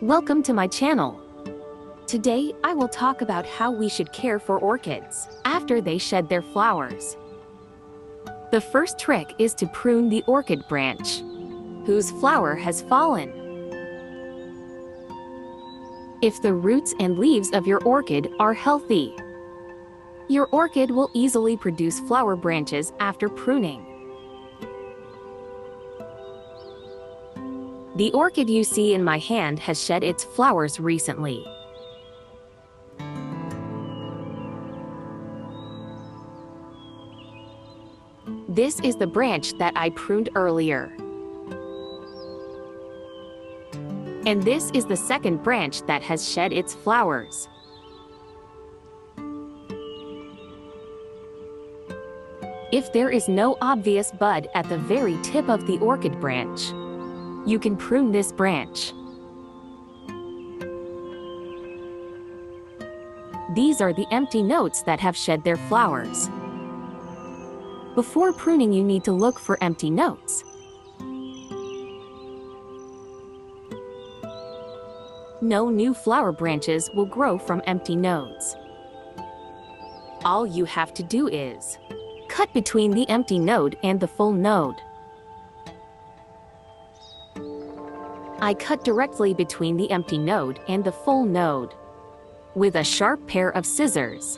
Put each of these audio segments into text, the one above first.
Welcome to my channel. Today, I will talk about how we should care for orchids after they shed their flowers. The first trick is to prune the orchid branch, whose flower has fallen. If the roots and leaves of your orchid are healthy, your orchid will easily produce flower branches after pruning. The orchid you see in my hand has shed its flowers recently. This is the branch that I pruned earlier. And this is the second branch that has shed its flowers. If there is no obvious bud at the very tip of the orchid branch, you can prune this branch. These are the empty nodes that have shed their flowers. Before pruning, you need to look for empty nodes. No new flower branches will grow from empty nodes. All you have to do is cut between the empty node and the full node. I cut directly between the empty node and the full node with a sharp pair of scissors.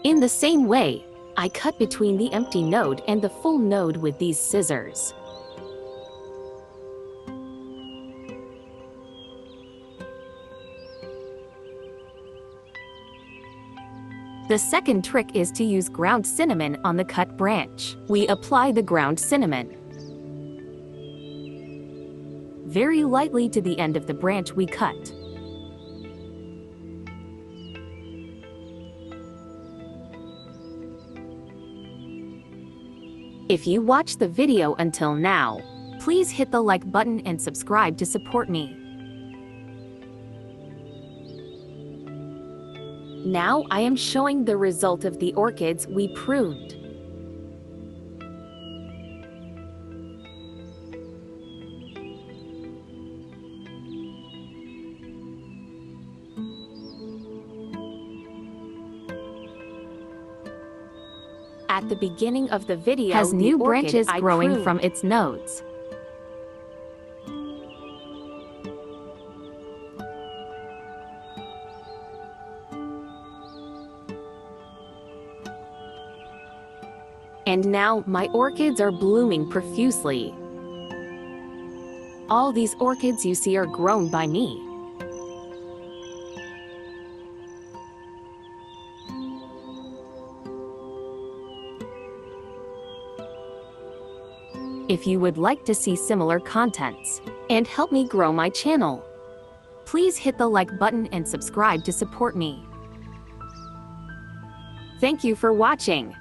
In the same way, I cut between the empty node and the full node with these scissors. The second trick is to use ground cinnamon on the cut branch. We apply the ground cinnamon very lightly to the end of the branch we cut. If you watched the video until now, please hit the like button and subscribe to support me. Now I am showing the result of the orchids we pruned. At the beginning of the video, has new branches growing from its nodes. And now my orchids are blooming profusely. All these orchids you see are grown by me. If you would like to see similar contents and help me grow my channel, please hit the like button and subscribe to support me. Thank you for watching.